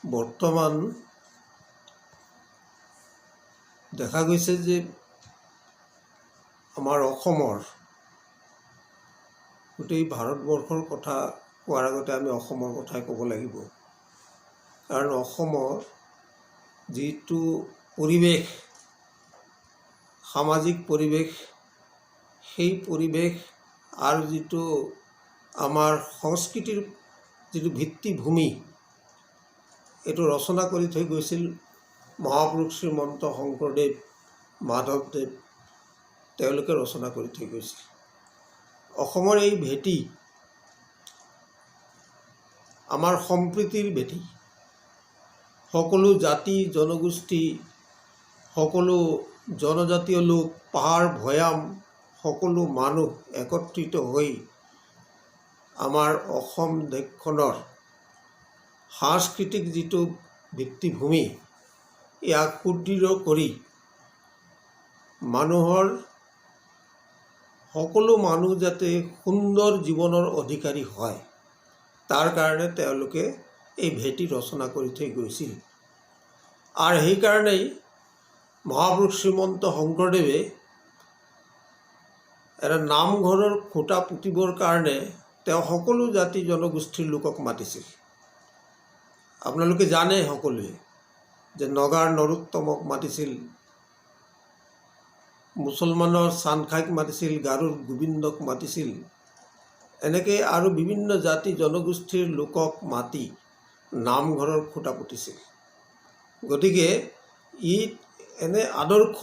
বৰ্তমান দেখা গৈছে যে আমাৰ অসমৰ গোটেই ভাৰতবৰ্ষৰ কথা কোৱাৰ আগতে আমি অসমৰ কথাই ক'ব লাগিব। কাৰণ অসমৰ যিটো পৰিৱেশ, সামাজিক পৰিৱেশ, সেই পৰিৱেশ আৰু যিটো আমাৰ সংস্কৃতিৰ যিটো ভিত্তিভূমি, এইটো ৰচনা কৰি থৈ গৈছিল মহাপুৰুষ শ্ৰীমন্ত শংকৰদেৱ, মাধৱদেৱ, তেওঁলোকে ৰচনা কৰি থৈ গৈছিল। অসমৰ এই ভেটি আমাৰ সম্প্ৰীতিৰ ভেটি। সকলো জাতি জনগোষ্ঠী, সকলো জনজাতীয় লোক, পাহাৰ ভৈয়াম, সকলো মানুহ একত্ৰিত হৈ আমাৰ অসম দেশখনৰ সাংস্কৃতিক যিটো ভিত্তিভূমি, ইয়াক সুদৃঢ় কৰি সকলো মানুহ যাতে সুন্দৰ জীৱনৰ অধিকাৰী হয়, তাৰ কাৰণে তেওঁলোকে এই ভেটি ৰচনা কৰি থৈ গৈছিল। আৰু সেইকাৰণেই মহাপুৰুষ শ্ৰীমন্ত শংকৰদেৱে এটা নামঘৰৰ খুঁটা পুতিবৰ কাৰণে তেওঁ সকলো জাতি জনগোষ্ঠীৰ লোকক মাতিছিল। আপোনালোকে জানে সকলোৱে যে নগাৰ নৰোত্তমক মাতিছিল, মুছলমানৰ চানখাইক মাতিছিল, গাৰোৰ গোবিন্দক মাতিছিল, এনেকৈ আৰু বিভিন্ন জাতি জনগোষ্ঠীৰ লোকক মাতি নামঘৰৰ খুঁটা পুতিছিল। গতিকে এনে আদৰ্শ,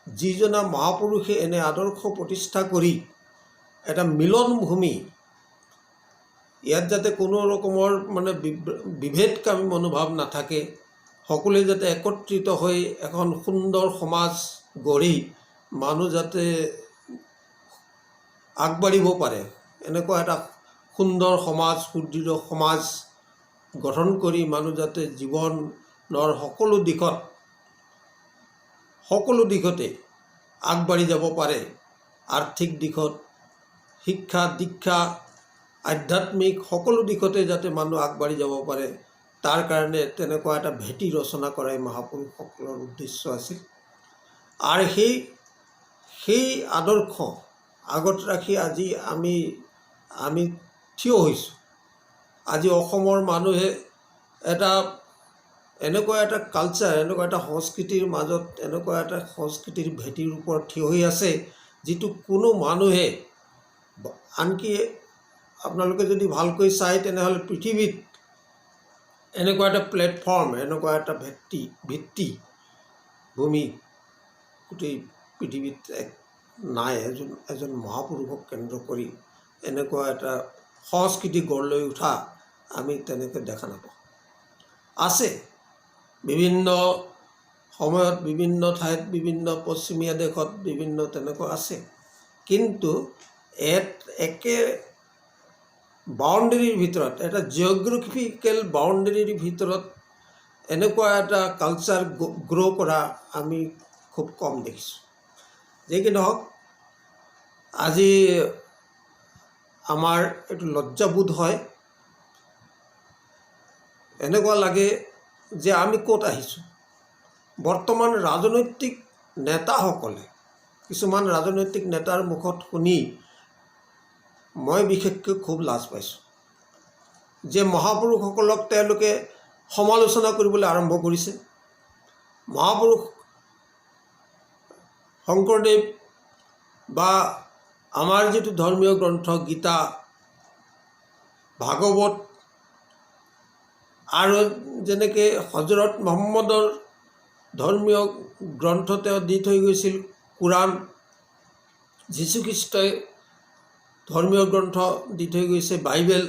যিজনা মহাপুৰুষে এনে আদৰ্শ প্ৰতিষ্ঠা কৰি এটা মিলনভূমি, ইয়াত যাতে কোনো ৰকমৰ বিভেদকামী মনোভাৱ নাথাকে, সকলোৱে যাতে একত্ৰিত হৈ এখন সুন্দৰ সমাজ গঢ়ি মানুহ যাতে আগবাঢ়িব পাৰে, এনেকুৱা এটা সুন্দৰ সমাজ, সুদৃঢ় সমাজ গঠন কৰি মানুহ যাতে জীৱনৰ সকলো দিশতে আগবাঢ়ি যাব পাৰে, আৰ্থিক দিশত, শিক্ষা দীক্ষা, আধ্যাত্মিক সকলো দিশতে যাতে মানুহ আগবাঢ়ি যাব পাৰে, তাৰ কাৰণে তেনেকুৱা এটা ভেটি ৰচনা কৰাই মহাপুৰুষসকলৰ উদ্দেশ্য আছিল। আৰু সেই আদৰ্শ আগত ৰাখি আজি আমি থিয় হৈছোঁ। আজি অসমৰ মানুহে এনেকুৱা এটা কালচাৰ, এনেকুৱা এটা সংস্কৃতিৰ মাজত, এনেকুৱা এটা সংস্কৃতিৰ ভেটিৰ ওপৰত থিয় হৈ আছে, যিটো কোনো মানুহে, আনকি আপোনালোকে যদি ভালকৈ চায় তেনেহ'লে পৃথিৱীত এনেকুৱা এটা প্লেটফৰ্ম, এনেকুৱা এটা ভিত্তিভূমি গোটেই পৃথিৱীত নাই। এজন মহাপুৰুষক কেন্দ্ৰ কৰি এনেকুৱা এটা সংস্কৃতি গঢ় লৈ উঠা আমি তেনেকৈ দেখা নাপাওঁ। আছে বিভিন্ন সময়ত, বিভিন্ন ঠাইত, বিভিন্ন পশ্চিমীয়া দেশত বিভিন্ন তেনেকুৱা আছে, কিন্তু একে বাউণ্ডেৰীৰ ভিতৰত, এটা জিঅ'গ্ৰাফিকেল বাউণ্ডেৰীৰ ভিতৰত এনেকুৱা এটা কালচাৰ গ্ৰ' কৰা আমি খুব কম দেখিছোঁ। যি কি নহওক, আজি আমাৰ এইটো লজ্জাবোধ হয়, এনেকুৱা লাগে যে আমি ক'ত আহিছোঁ। বৰ্তমান ৰাজনৈতিক নেতাসকলে, কিছুমান ৰাজনৈতিক নেতাৰ মুখত শুনি মই বিশেষকৈ খুব লাজ পাইছোঁ যে মহাপুৰুষসকলক তেওঁলোকে সমালোচনা কৰিবলৈ আৰম্ভ কৰিছে। মহাপুৰুষ শংকৰদেৱ বা আমাৰ যিটো ধৰ্মীয় গ্ৰন্থ গীতা, ভাগৱত, আৰু যেনেকৈ হজৰত মহম্মদৰ ধৰ্মীয় গ্ৰন্থ তেওঁ দি থৈ গৈছিল কোৰাণ, যীশুখ্ৰীষ্টই ধৰ্মীয় গ্ৰন্থ দি থৈ গৈছে বাইবেল,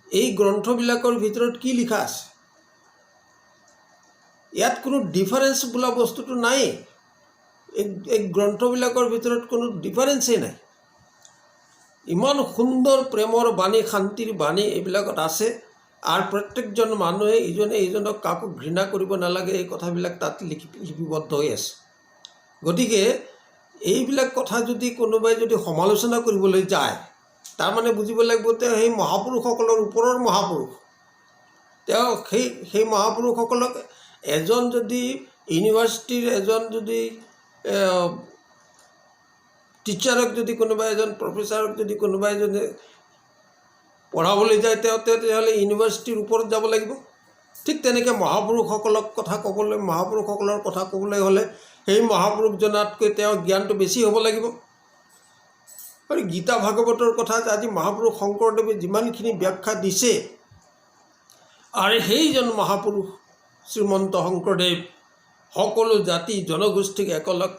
এই গ্ৰন্থবিলাকৰ ভিতৰত কি লিখা আছে? ইয়াত কোনো ডিফাৰেঞ্চ বোলা বস্তুটো নাই। এই গ্ৰন্থবিলাকৰ ভিতৰত কোনো ডিফাৰেঞ্চেই নাই। ইমান সুন্দৰ প্ৰেমৰ বাণী, শান্তিৰ বাণী এইবিলাকত আছে, আৰু প্ৰত্যেকজন মানুহে ইজনে ইজনক কাকো ঘৃণা কৰিব নালাগে, এই কথাবিলাক তাত লিপিবদ্ধ হৈ আছে। গতিকে এইবিলাক কথা যদি কোনোবাই যদি সমালোচনা কৰিবলৈ যায়, তাৰমানে বুজিব লাগিব যে সেই মহাপুৰুষসকলৰ ওপৰৰ মহাপুৰুষ, তেওঁ সেই মহাপুৰুষসকলক এজন যদি ইউনিভাৰ্চিটিৰ এজন যদি টিচাৰক যদি কোনোবা এজন প্ৰফেচাৰক যদি কোনোবা এজনে পঢ়াবলৈ যায় তেতিয়াহ'লে ইউনিভাৰ্চিটিৰ ওপৰত যাব লাগিব। ঠিক তেনেকৈ মহাপুৰুষসকলক কথা ক'বলৈ মহাপুৰুষসকলৰ কথা ক'বলৈ হ'লে সেই মহাপুৰুষজনাতকৈ তেওঁৰ জ্ঞানটো বেছি হ'ব লাগিব। আৰু গীতা ভাগৱতৰ কথা আজি মহাপুৰুষ শংকৰদেৱে যিমানখিনি ব্যাখ্যা দিছে, আৰু সেইজন মহাপুৰুষ শ্ৰীমন্ত শংকৰদেৱ সকলো জাতি জনগোষ্ঠীক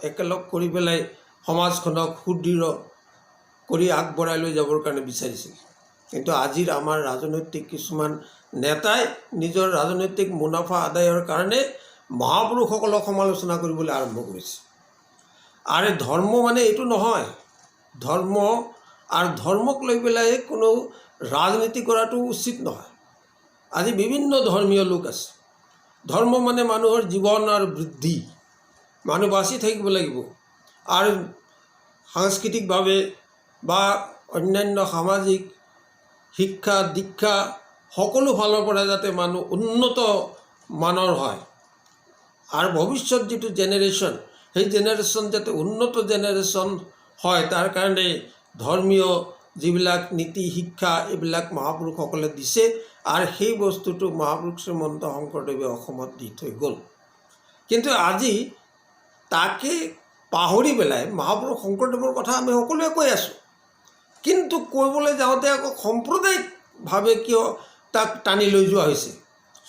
একেলগ কৰি পেলাই সমাজখনক সুদৃঢ় কৰি আগবঢ়াই লৈ যাবৰ কাৰণে বিচাৰিছিল। কিন্তু আজিৰ আমাৰ ৰাজনৈতিক কিছুমান নেতাই নিজৰ ৰাজনৈতিক মুনাফা আদায়ৰ কাৰণে মহাপুৰুষসকলক সমালোচনা কৰিবলৈ আৰম্ভ কৰিছে। আৰু ধৰ্ম মানে এইটো নহয়, ধৰ্ম আৰু ধৰ্মক লৈ পেলাই কোনো ৰাজনীতি কৰাটো উচিত নহয়। আজি বিভিন্ন ধৰ্মীয় লোক আছে। ধৰ্ম মানে মানুহৰ জীৱন আৰু বৃদ্ধি, মানুহ বাচি থাকিব লাগিব, আৰু সাংস্কৃতিকভাৱে বা অন্যান্য সামাজিক শিক্ষা দীক্ষা সকলো ফালৰ পৰা যাতে মানুহ উন্নত মানৰ হয়, আৰু ভৱিষ্যত যিটো জেনেৰেশ্যন সেই জেনেৰেশ্যন যাতে উন্নত জেনেৰেশ্যন হয়, তাৰ কাৰণে ধৰ্মীয় যিবিলাক নীতি শিক্ষা এইবিলাক মহাপুৰুষসকলে দিছে, আৰু সেই বস্তুটো মহাপুৰুষ শ্ৰীমন্ত শংকৰদেৱে অসমত দি থৈ গ'ল। কিন্তু আজি তাকে পাহৰি পেলাই মহাপুৰুষ শংকৰদেৱৰ কথা আমি সকলোৱে কৈ আছোঁ, কিন্তু কৰিবলৈ যাওঁতে আকৌ সাম্প্ৰদায়িকভাৱে কিয় তাক টানি লৈ যোৱা হৈছে,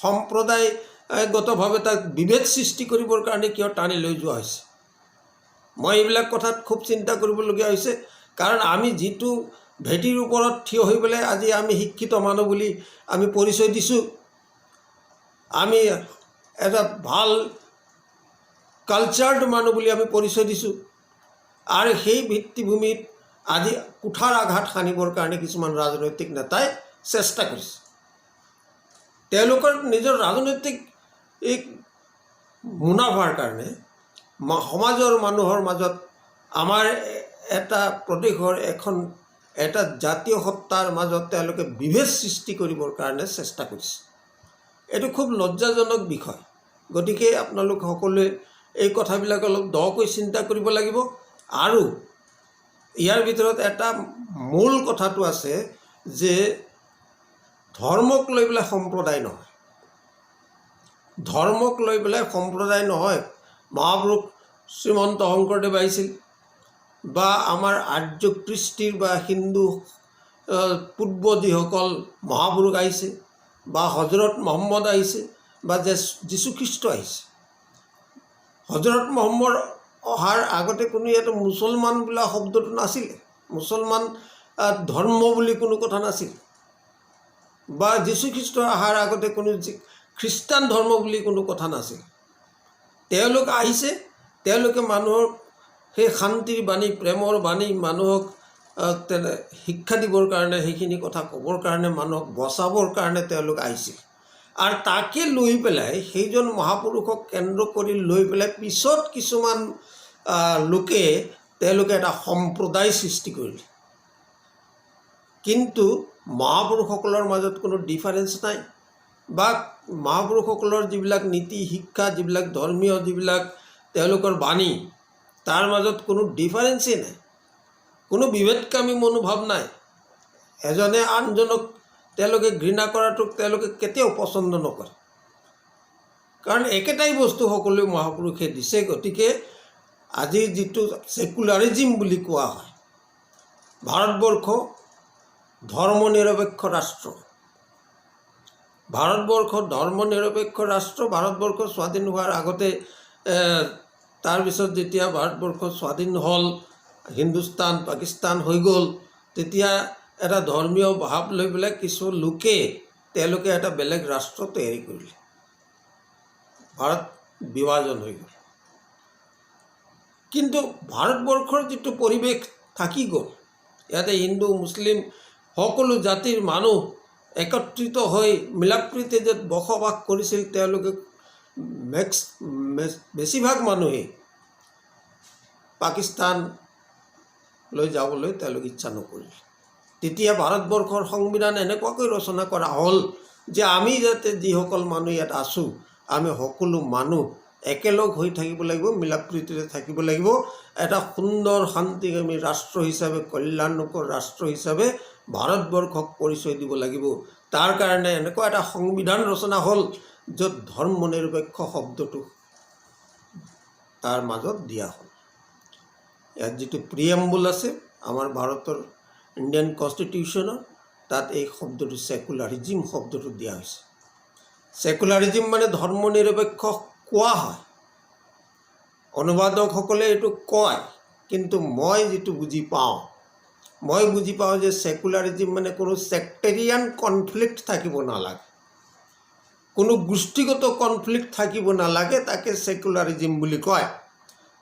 সম্প্ৰদায়গতভাৱে তাক বিভেদ সৃষ্টি কৰিবৰ কাৰণে কিয় টানি লৈ যোৱা হৈছে। মই এইবিলাক কথাত খুব চিন্তা কৰিবলগীয়া হৈছে, কাৰণ আমি যিটো ভেটিৰ ওপৰত থিয় হৈ পেলাই আজি আমি শিক্ষিত মানুহ বুলি আমি পৰিচয় দিছোঁ, আমি এটা ভাল কালচাৰ্ড মানুহ বুলি আমি পৰিচয় দিছোঁ, আৰু সেই ভিত্তিভূমিত আজি কুঠাৰ আঘাত সানিবৰ কাৰণে কিছুমান ৰাজনৈতিক নেতাই চেষ্টা কৰিছে। তেওঁলোকৰ নিজৰ ৰাজনৈতিক এই মুনাফাৰ কাৰণে সমাজৰ মানুহৰ মাজত আমাৰ এটা প্ৰদেশৰ এটা জাতীয় সত্তাৰ মাজত তেওঁলোকে বিভেদ সৃষ্টি কৰিবৰ কাৰণে চেষ্টা কৰিছে। এইটো খুব লজ্জাজনক বিষয়। গতিকে আপোনালোক সকলোৱে এই কথাবিলাক অলপ দকৈ চিন্তা কৰিব লাগিব। আৰু ইয়াৰ ভিতৰত এটা মূল কথাটো আছে যে ধৰ্মক লৈ পেলাই সম্প্ৰদায় নহয়, ধৰ্মক লৈ পেলাই সম্প্ৰদায় নহয়। মহাপুৰুষ শ্ৰীমন্ত শংকৰদেৱ আহিছিল, বা আমাৰ আৰ্য কৃষ্টিৰ বা হিন্দু পূৰ্ব যিসকল মহাপুৰুষ আহিছে, বা হজৰত মহম্মদ আহিছে, বা যীশুখ্ৰীষ্ট আহিছে। হজৰত মহম্মদ অহাৰ আগতে কোনো ইয়াতে মুছলমান বোলা শব্দটো নাছিলে, মুছলমান ধৰ্ম বুলি কোনো কথা নাছিল, বা যীশুখ্ৰীষ্ট অহাৰ আগতে কোনো খ্ৰীষ্টান ধৰ্ম বুলি কোনো কথা নাছিল। তেওঁলোক আহিছে, তেওঁলোকে মানুহৰ সেই শান্তিৰ বাণী প্ৰেমৰ বাণী মানুহক শিক্ষা দিবৰ কাৰণে, সেইখিনি কথা ক'বৰ কাৰণে, মানুহক বচাবৰ কাৰণে তেওঁলোক আহিছিল। আৰু তাকে লৈ পেলাই সেইজন মহাপুৰুষক কেন্দ্ৰ কৰি লৈ পেলাই পিছত কিছুমান লোকে তেওঁলোকে এটা সম্প্ৰদায় সৃষ্টি কৰিলে। কিন্তু মহাপুৰুষসকলৰ মাজত কোনো ডিফাৰেঞ্চ নাই, বা মহাপুৰুষসকলৰ যিবিলাক নীতি শিক্ষা যিবিলাক ধৰ্মীয় যিবিলাক তেওঁলোকৰ বাণী তাৰ মাজত কোনো ডিফাৰেঞ্চেই নাই, কোনো বিভেদকামী মনোভাৱ নাই। এজনে আনজনক তেওঁলোকে ঘৃণা কৰাটোক তেওঁলোকে কেতিয়াও পচন্দ নকৰে, কাৰণ একেটাই বস্তু সকলোৱে মহাপুৰুষে দিছে। গতিকে আজি যিটো ছেকুলাৰিজিম বুলি কোৱা হয়, ভাৰতবৰ্ষ ধৰ্ম নিৰপেক্ষ ৰাষ্ট্ৰ, ভাৰতবৰ্ষ ধৰ্ম নিৰপেক্ষ ৰাষ্ট্ৰ। ভাৰতবৰ্ষ স্বাধীন হোৱাৰ আগতে তাৰপিছত যেতিয়া ভাৰতবৰ্ষ স্বাধীন হ'ল, হিন্দুস্তান পাকিস্তান হৈ গ'ল, তেতিয়া এটা ধৰ্মীয় ভাৱ লৈ পেলাই কিছু লোকে তেওঁলোকে এটা বেলেগ ৰাষ্ট্ৰ তৈয়াৰী কৰিলে, ভাৰত বিভাজন হৈ গ'ল। কিন্তু ভাৰতবৰ্ষৰ যিটো পৰিৱেশ থাকি গ'ল, ইয়াতে হিন্দু মুছলিম সকলো জাতিৰ মানুহ একত্ৰিত হৈ মিলাপ্ৰীতিত বসবাস কৰিছিল। তেওঁলোকে বেছিভাগ মানুহেই পাকিস্তানলৈ যাবলৈ তেওঁলোকে ইচ্ছা নকৰিল। তেতিয়া ভাৰতবৰ্ষৰ সংবিধান এনেকুৱাকৈ ৰচনা কৰা হ'ল যে আমি যাতে যিসকল মানুহ ইয়াত আছোঁ আমি সকলো মানুহ একেলগ হৈ থাকিব লাগিব, মিলাপ্ৰীতিৰে থাকিব লাগিব, এটা সুন্দৰ শান্তিকামী ৰাষ্ট্ৰ হিচাপে, কল্যাণকৰ ৰাষ্ট্ৰ হিচাপে ভাৰতবৰ্ষক পৰিচয় দিব লাগিব। তাৰ কাৰণে এনেকুৱা এটা সংবিধান ৰচনা হ'ল য'ত ধৰ্ম নিৰপেক্ষ শব্দটো তাৰ মাজত দিয়া হ'ল। ইয়াত যিটো প্ৰিএম্বুল আছে আমাৰ ভাৰতৰ ইণ্ডিয়ান কনষ্টিটিউশ্যনৰ, তাত এই শব্দটো ছেকুলাৰিজিম শব্দটো দিয়া হৈছে। ছেকুলাৰিজিম মানে ধৰ্ম নিৰপেক্ষ কোৱা হয়, অনুবাদকসকলে এইটো কয়, কিন্তু মই যিটো বুজি পাওঁ যে ছেকুলাৰিজিম মানে কোনো ছেক্টেৰিয়ান কনফ্লিক্ট থাকিব নালাগে, কোনো গোষ্ঠীগত কনফ্লিক্ট থাকিব নালাগে, তাকে ছেকুলাৰিজিম বুলি কয়।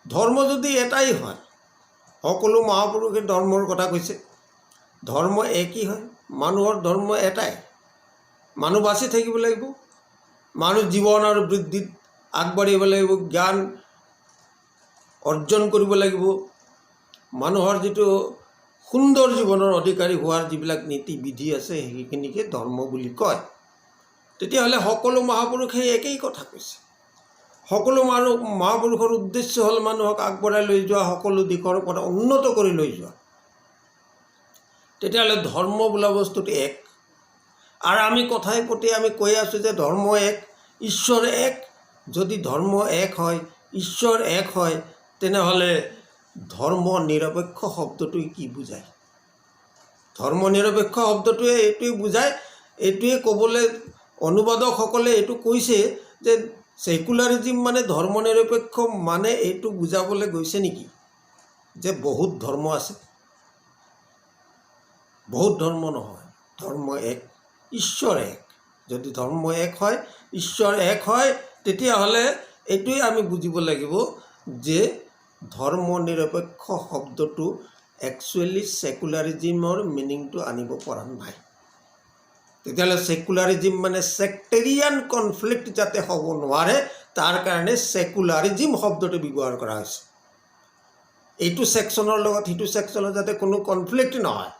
ধৰ্ম যদি এটাই হয়, সকলো মহাপুৰুষে ধৰ্মৰ কথা কৈছে, ধৰ্ম একেই হয়, মানুহৰ ধৰ্ম এটাই, মানুহ বাচি থাকিব লাগিব, মানুহ জীৱন আৰু বৃদ্ধিত আগবাঢ়িব লাগিব, জ্ঞান অৰ্জন কৰিব লাগিব, মানুহৰ যিটো সুন্দৰ জীৱনৰ অধিকাৰী হোৱাৰ যিবিলাক নীতি বিধি আছে সেইখিনিকে ধৰ্ম বুলি কয়। তেতিয়াহ'লে সকলো মহাপুৰুষে একেই কথা কৈছে। সকলো মহাপুৰুষৰ উদ্দেশ্য হ'ল মানুহক আগবঢ়াই লৈ যোৱা, সকলো দিশৰ পৰা উন্নত কৰি লৈ যোৱা। তেতিয়াহ'লে ধৰ্ম বোলা বস্তুটো এক। আৰু আমি কথাই প্ৰতি আমি কৈ আছোঁ যে ধৰ্ম এক, ঈশ্বৰ এক। যদি ধৰ্ম এক হয়, ঈশ্বৰ এক হয়, তেনেহ'লে ধৰ্ম নিৰপেক্ষ শব্দটোৱে কি বুজায়? ধৰ্ম নিৰপেক্ষ শব্দটোৱে এইটোৱে বুজায়, এইটোৱে ক'বলৈ অনুবাদকসকলে এইটো কৈছে যে ছেকুলাৰিজিম মানে ধৰ্ম নিৰপেক্ষ মানে এইটো বুজাবলৈ গৈছে নেকি যে বহুত ধৰ্ম আছে? বহুত ধৰ্ম নহয়, ধৰ্ম এক, ঈশ্বৰ এক। যদি ধৰ্ম এক হয়, ঈশ্বৰ এক হয়, তেতিয়াহ'লে এইটোৱে আমি বুজিব লাগিব যে ধৰ্ম নিৰপেক্ষ শব্দটো একচুৱেলি ছেকুলাৰিজিমৰ মিনিংটো আনিব পৰা নাই। তেতিয়াহ'লে ছেকুলাৰিজিম মানে ছেক্টেৰিয়ান কনফ্লিক্ট যাতে হ'ব নোৱাৰে, তাৰ কাৰণে ছেকুলাৰিজিম শব্দটো ব্যৱহাৰ কৰা হৈছে। এইটো ছেকশ্যনৰ লগত সিটো ছেকশ্যনৰ যাতে কোনো কনফ্লিক্ট নহয়।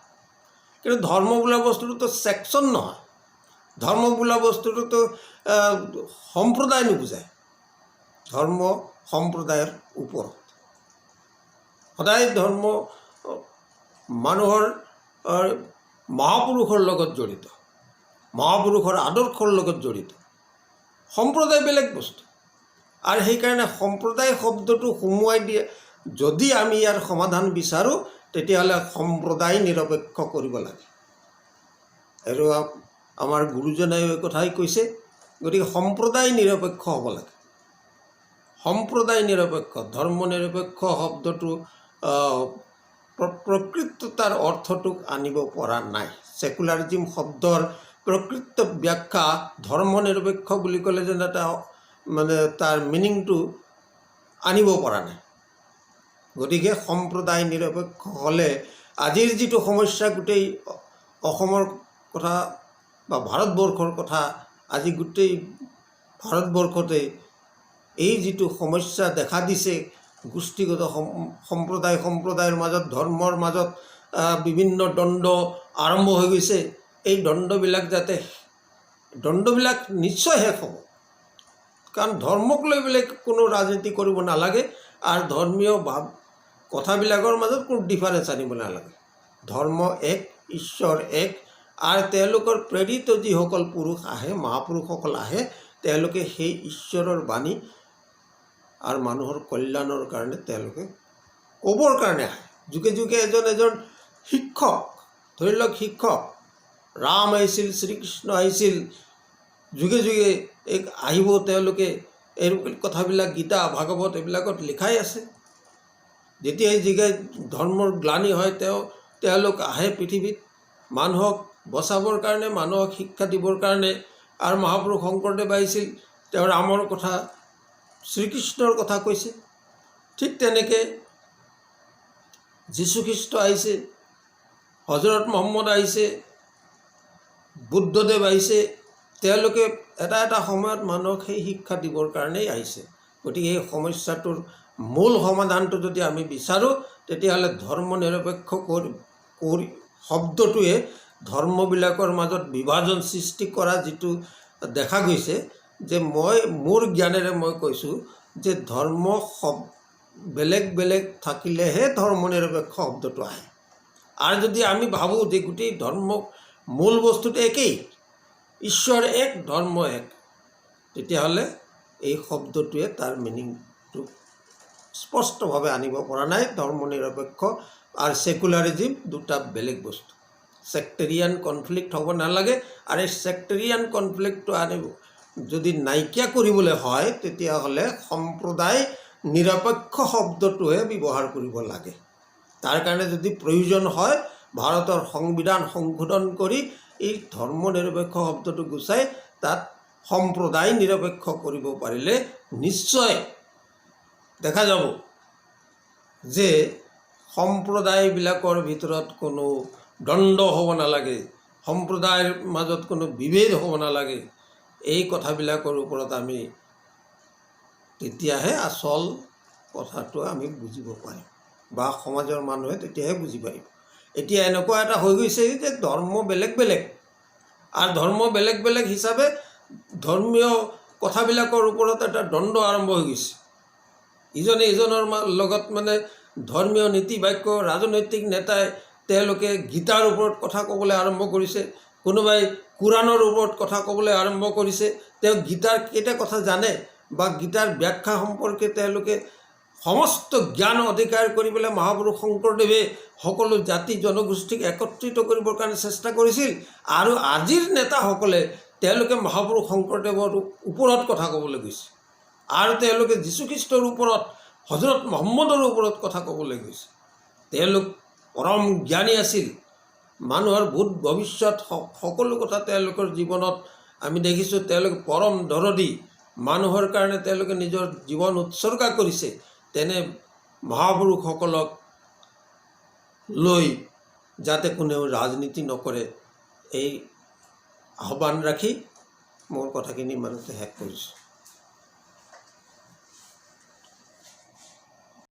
কিন্তু ধৰ্ম বোলা বস্তুটোতো ছেকশ্যন নহয়, ধৰ্ম বোলা বস্তুটোতো সম্প্ৰদায় নুবুজায়। ধৰ্ম সম্প্ৰদায়ৰ ওপৰত সদায় ধৰ্ম মানুহৰ মহাপুৰুষৰ লগত জড়িত, মহাপুৰুষৰ আদৰ্শৰ লগত জড়িত। সম্প্ৰদায় বেলেগ বস্তু। আৰু সেইকাৰণে সম্প্ৰদায় শব্দটো সুমুৱাই দিয়ে। যদি আমি ইয়াৰ সমাধান বিচাৰোঁ, তেতিয়াহ'লে সম্প্ৰদায় নিৰপেক্ষ কৰিব লাগে। আৰু আমাৰ গুৰুজনাই এই কথাই কৈছে, গতিকে সম্প্ৰদায় নিৰপেক্ষ হ'ব লাগে। সম্প্ৰদায় নিৰপেক্ষ, ধৰ্ম নিৰপেক্ষ শব্দটো প্ৰকৃততাৰ অৰ্থটোক আনিব পৰা নাই। ছেকুলাৰিজিম শব্দৰ প্ৰকৃত ব্যাখ্যা ধৰ্ম নিৰপেক্ষ বুলি ক'লে যেন এটা মানে তাৰ মিনিংটো আনিব পৰা নাই। গতিকে সম্প্ৰদায় নিৰপেক্ষ হ'লে আজিৰ যিটো সমস্যা, গোটেই অসমৰ কথা বা ভাৰতবৰ্ষৰ কথা, আজি গোটেই ভাৰতবৰ্ষতে এই যিটো সমস্যা দেখা দিছে, গোষ্ঠীগত সম্প্ৰদায়ৰ মাজত, ধৰ্মৰ মাজত বিভিন্ন দ্বন্দ্ব আৰম্ভ হৈ গৈছে। এই দ্বন্দ্ববিলাক নিশ্চয় শেষ হ'ব, কাৰণ ধৰ্মক লৈ বেলেগ কোনো ৰাজনীতি কৰিব নালাগে, আৰু ধৰ্মীয় কথাবিলাকৰ মাজত কোনো ডিফাৰেঞ্চ আনিব নালাগে। ধৰ্ম এক, ঈশ্বৰ এক, আৰু তেওঁলোকৰ প্ৰেৰিত যিসকল পুৰুষ আহে, মহাপুৰুষসকল আহে, তেওঁলোকে সেই ঈশ্বৰৰ বাণী আৰু মানুহৰ কল্যাণৰ কাৰণে তেওঁলোকে ক'বৰ কাৰণে আহে। যুগে যুগে এজন শিক্ষক, ধৰি লওক শিক্ষক, ৰাম আহিছিল, শ্ৰীকৃষ্ণ আহিছিল, যুগে যুগে আহিব, তেওঁলোকে এই কথাবিলাক গীতা ভাগৱত এইবিলাকত লিখাই আছে। যেতিয়াই যিগে ধৰ্মৰ গ্লানি হয়, তেওঁলোক আহে পৃথিৱীত মানুহক বচাবৰ কাৰণে, মানুহক শিক্ষা দিবৰ কাৰণে। আৰু মহাপুৰুষ শংকৰদেৱ আহিছিল, তেওঁ ৰামৰ কথা, শ্ৰীকৃষ্ণৰ কথা কৈছে। ঠিক তেনেকৈ যীশুখ্ৰীষ্ট আহিছে, হজৰত মহম্মদ আহিছে, বুদ্ধদেৱ আহিছে। তেওঁলোকে এটা এটা সময়ত মানুহক সেই শিক্ষা দিবৰ কাৰণেই আহিছে। গতিকে এই সমস্যাটোৰ মূল সমাধানটো যদি আমি বিচাৰোঁ, তেতিয়াহ'লে ধৰ্ম নিৰপেক্ষ শব্দটোৱে ধৰ্মবিলাকৰ মাজত বিভাজন সৃষ্টি কৰা যিটো দেখা গৈছে, যে মই মোৰ জ্ঞানেৰে মই কৈছোঁ যে ধৰ্ম বেলেগ বেলেগ থাকিলেহে ধৰ্মনিৰপেক্ষ শব্দটো আহে। আৰু যদি আমি ভাবোঁ যে গোটেই ধৰ্ম মূল বস্তুটো একেই, ঈশ্বৰ এক, ধৰ্ম এক, তেতিয়াহ'লে এই শব্দটোৱে তাৰ মিনিংটো স্পষ্টভাৱে আনিব পৰা নাই। ধৰ্মনিৰপেক্ষ আৰু ছেকুলাৰিজিম দুটা বেলেগ বস্তু। ছেক্টেৰিয়ান কনফ্লিক্ট হ'ব নালাগে। আৰু এই ছেক্টেৰিয়ান কনফ্লিক্টটো আনিব যদি নাইকিয়া কৰিবলৈ হয়, তেতিয়াহ'লে সম্প্ৰদায় নিৰপেক্ষ শব্দটোহে ব্যৱহাৰ কৰিব লাগে। তাৰ কাৰণে যদি প্ৰয়োজন হয়, ভাৰতৰ সংবিধান সংশোধন কৰি এই ধৰ্মনিৰপেক্ষ শব্দটো গুচাই তাত সম্প্ৰদায় নিৰপেক্ষ কৰিব পাৰিলে নিশ্চয় দেখা যাব যে সম্প্ৰদায়বিলাকৰ ভিতৰত কোনো দ্বন্দ্ব হ'ব নালাগে, সম্প্ৰদায়ৰ মাজত কোনো বিভেদ হ'ব নালাগে। এই কথাবিলাকৰ ওপৰত আমি তেতিয়াহে আচল কথাটো আমি বুজিব পাৰিম, বা সমাজৰ মানুহে তেতিয়াহে বুজি পাৰিব। এতিয়া এনেকুৱা এটা হৈ গৈছে যে ধৰ্ম বেলেগ বেলেগ, আৰু ধৰ্ম বেলেগ বেলেগ হিচাপে ধৰ্মীয় কথাবিলাকৰ ওপৰত এটা দ্বন্দ্ব আৰম্ভ হৈ গৈছে। ইজনে ইজনৰ লগত মানে ধৰ্মীয় নীতি বাক্য, ৰাজনৈতিক নেতাই তেওঁলোকে গীতাৰ ওপৰত কথা ক'বলৈ আৰম্ভ কৰিছে, কোনোবাই কোৰাণৰ ওপৰত কথা ক'বলৈ আৰম্ভ কৰিছে। তেওঁ গীতাৰ কেইটা কথা জানে বা গীতাৰ ব্যাখ্যা সম্পৰ্কে তেওঁলোকে সমস্ত জ্ঞান অধিকাৰ কৰি পেলাই মহাপুৰুষ শংকৰদেৱে সকলো জাতি জনগোষ্ঠীক একত্ৰিত কৰিবৰ কাৰণে চেষ্টা কৰিছিল। আৰু আজিৰ নেতাসকলে তেওঁলোকে মহাপুৰুষ শংকৰদেৱৰ ওপৰত কথা ক'বলৈ গৈছে, আৰু তেওঁলোকে যীশুখ্ৰীষ্টৰ ওপৰত, হজৰত মহম্মদৰ ওপৰত কথা ক'বলৈ গৈছে। তেওঁলোক পৰম জ্ঞানী আছিল, মানুহৰ ভূত ভৱিষ্যত সকলো কথা তেওঁলোকৰ জীৱনত আমি দেখিছোঁ। তেওঁলোকে পৰম দৰদী, মানুহৰ কাৰণে তেওঁলোকে নিজৰ জীৱন উৎসৰ্গা কৰিছে। তেনে মহাপুৰুষসকলক লৈ যাতে কোনেও ৰাজনীতি নকৰে, এই আহ্বান ৰাখি মোৰ কথাখিনি ইমানতে শেষ কৰিছোঁ।